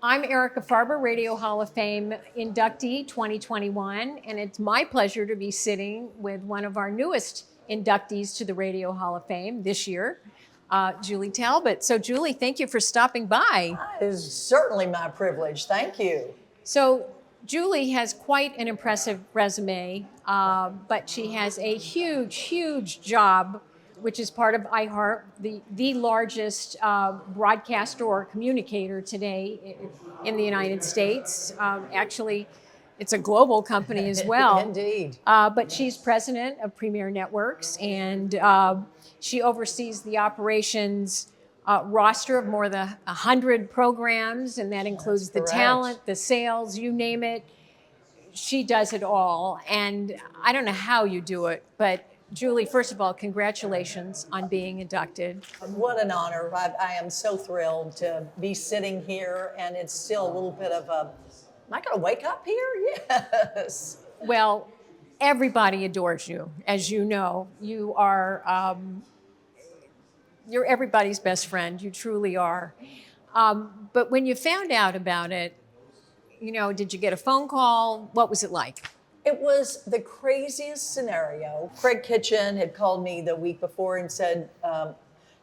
I'm Erica Farber, Radio Hall of Fame inductee 2021, and it's my pleasure to be sitting with one of our newest inductees to the Radio Hall of Fame this year, Julie Talbott. So Julie, thank you for stopping by. It is certainly my privilege. Thank you. So Julie has quite an impressive resume, but she has a huge, huge job, which is part of iHeart, the largest broadcaster or communicator today in the United States. Actually, it's a global company as well. Indeed. But she's president of Premier Networks, and she oversees the operations roster of more than 100 programs, and that includes the talent, the sales, you name it. She does it all, and I don't know how you do it, but Julie, first of all, congratulations on being inducted. What an honor. I am so thrilled to be sitting here, and it's still a little bit of a, am I going to wake up here? Yes. Well, everybody adores you, as you know. You are, you're everybody's best friend. You truly are. But when you found out about it, you know, did you get a phone call? What was it like? It was the craziest scenario. Craig Kitchen had called me the week before and said,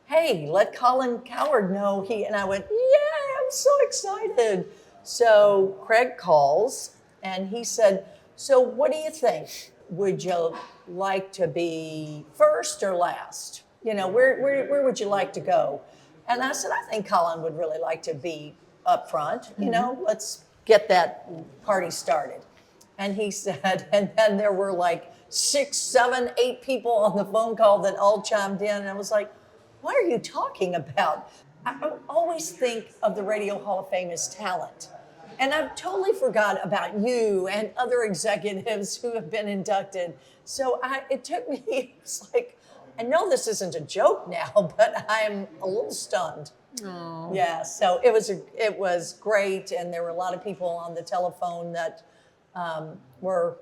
hey, let Colin Coward know. And I went, yeah, I'm so excited. So Craig calls and he said, so what do you think? Would you like to be first or last? You know, where would you like to go? And I said, I think Colin would really like to be up front. You know, let's get that party started. And he said, and then there were like 6, 7, 8 people on the phone call that all chimed in. And I was like, what are you talking about? I always think of the Radio Hall of Fame as talent. And I've totally forgot about you and other executives who have been inducted. So it took me, it's like, I know this isn't a joke now, but I'm a little stunned. Oh. Yeah, so it was great. And there were a lot of people on the telephone that were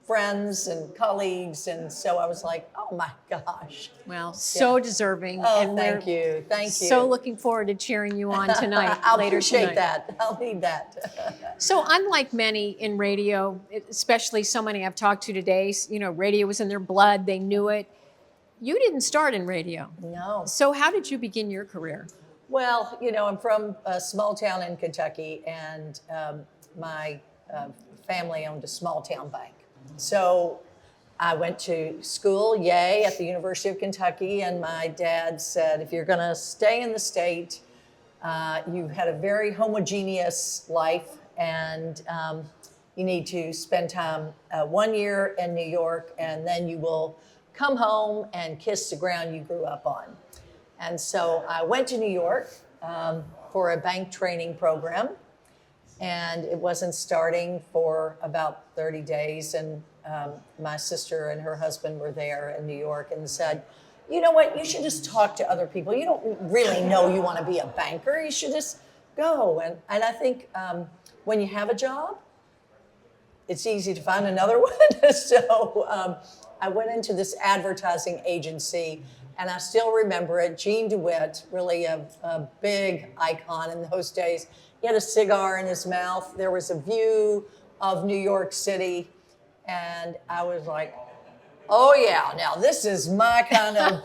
friends and colleagues, and so I was like, oh my gosh. Well, so deserving. Oh, and thank you. So looking forward to cheering you on tonight. I'll later appreciate tonight. that. I'll need that. So unlike many in radio, especially so many I've talked to today, you know, radio was in their blood, they knew it. You didn't start in radio. No. So how did you begin your career? Well, you know, I'm from a small town in Kentucky, and my family owned a small town bank. So I went to school, at the University of Kentucky, and my dad said, if you're going to stay in the state, you've had a very homogeneous life, and you need to spend time 1 year in New York, and then you will come home and kiss the ground you grew up on. And so I went to New York for a bank training program. And it wasn't starting for about 30 days. And my sister and her husband were there in New York and said, you know what, you should just talk to other people. You don't really know you want to be a banker. You should just go. And I think when you have a job, it's easy to find another one. So I went into this advertising agency, and I still remember it. Gene DeWitt, really a big icon in those days. He had a cigar in his mouth. There was a view of New York City. And I was like, oh yeah, now this is my kind of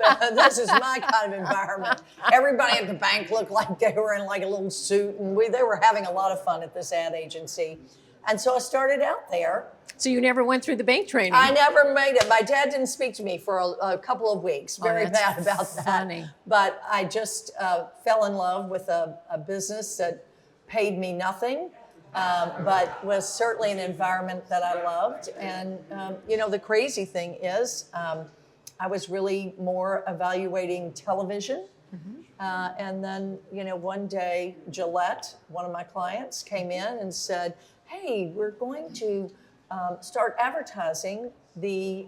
environment. Everybody at the bank looked like they were in like a little suit, and they were having a lot of fun at this ad agency. And so I started out there. So you never went through the bank training? I never made it. My dad didn't speak to me for a couple of weeks. Very bad about that. Funny. But I just fell in love with a business that paid me nothing, but was certainly an environment that I loved. And, you know, the crazy thing is I was really more evaluating television. And then, you know, one day Gillette, one of my clients, came in and said, hey, we're going to start advertising the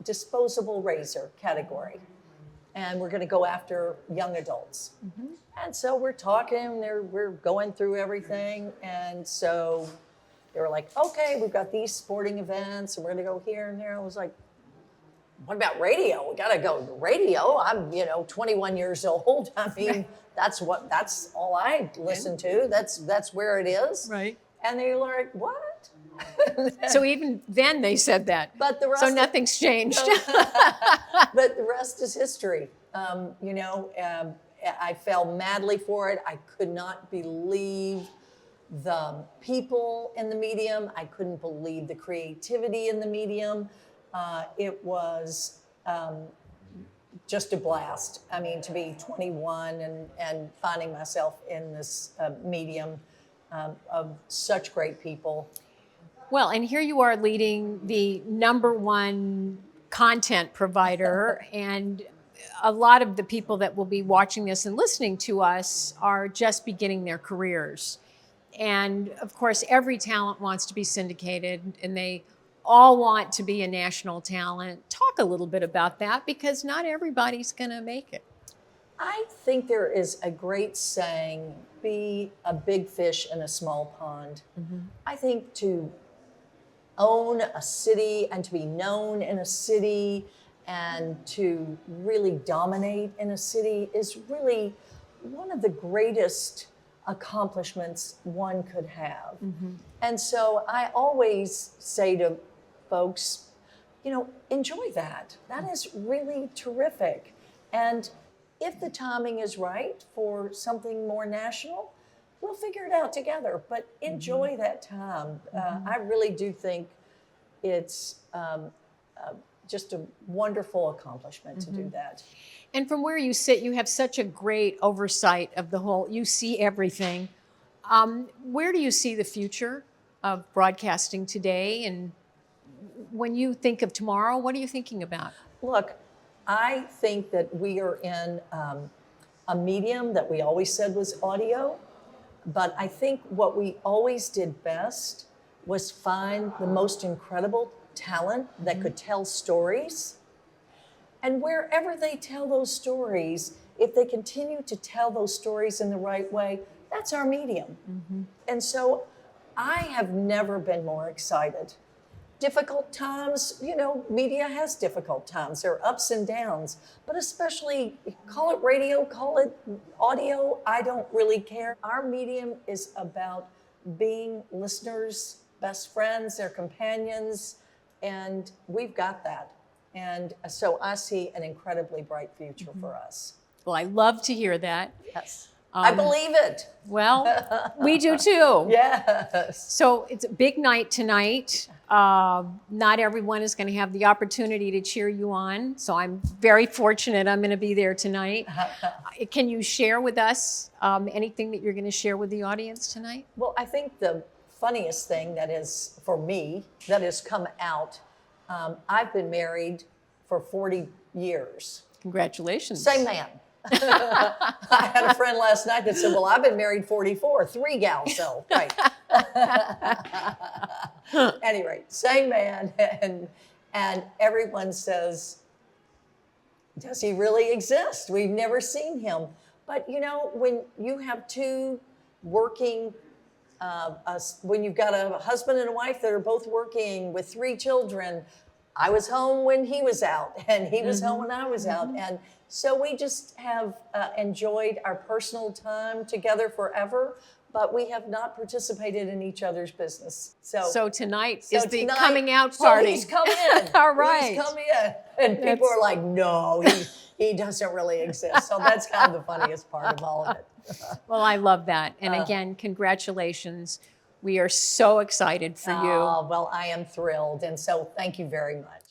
disposable razor category. And we're going to go after young adults. And so we're talking, we're going through everything. And so they were like, okay, we've got these sporting events, and we're going to go here and there. I was like, what about radio? We got to go to radio. I'm, 21 years old. I mean, that's all I listen to. That's where it is. Right. And they're like, what? So even then they said that. But the rest so nothing's changed. But the rest is history. I fell madly for it. I could not believe the people in the medium. I couldn't believe the creativity in the medium. It was just a blast. I mean, to be 21 and finding myself in this medium of such great people. Well, and here you are leading the #1 content provider, and a lot of the people that will be watching this and listening to us are just beginning their careers. And of course, every talent wants to be syndicated, and they all want to be a national talent. Talk a little bit about that, because not everybody's going to make it. I think there is a great saying, be a big fish in a small pond. Mm-hmm. I think to own a city and to be known in a city and to really dominate in a city is really one of the greatest accomplishments one could have. Mm-hmm. And so I always say to folks, enjoy that. That is really terrific. And if the timing is right for something more national, we'll figure it out together, but enjoy that time. I really do think it's just a wonderful accomplishment to do that. And from where you sit, you have such a great oversight of the whole, you see everything. Where do you see the future of broadcasting today? And when you think of tomorrow, what are you thinking about? Look, I think that we are in a medium that we always said was audio, but I think what we always did best was find the most incredible talent that could tell stories. And wherever they tell those stories, if they continue to tell those stories in the right way, that's our medium. Mm-hmm. And so I have never been more excited. Difficult times, media has difficult times. There are ups and downs, but especially call it radio, call it audio, I don't really care. Our medium is about being listeners' best friends, their companions, and we've got that. And so I see an incredibly bright future for us. Well, I love to hear that. Yes. I believe it. Well, we do too. Yes. So it's a big night tonight. Not everyone is going to have the opportunity to cheer you on. So I'm very fortunate I'm going to be there tonight. Can you share with us anything that you're going to share with the audience tonight? Well, I think the funniest thing that is, for me, that has come out, I've been married for 40 years. Congratulations. Same man. I had a friend last night that said, well, I've been married 44, 3 gals, so, right. Anyway, same man, and everyone says, does he really exist? We've never seen him. But, when you have two working, when you've got a husband and a wife that are both working with 3 children, I was home when he was out, and he was home when I was out. And so we just have enjoyed our personal time together forever, but we have not participated in each other's business. So tonight is the coming out party. So he's come in. All right. He's come in. And people are like, no, he doesn't really exist. So that's kind of the funniest part of all of it. Well, I love that. And again, congratulations. We are so excited for you. Oh, well, I am thrilled. And so thank you very much.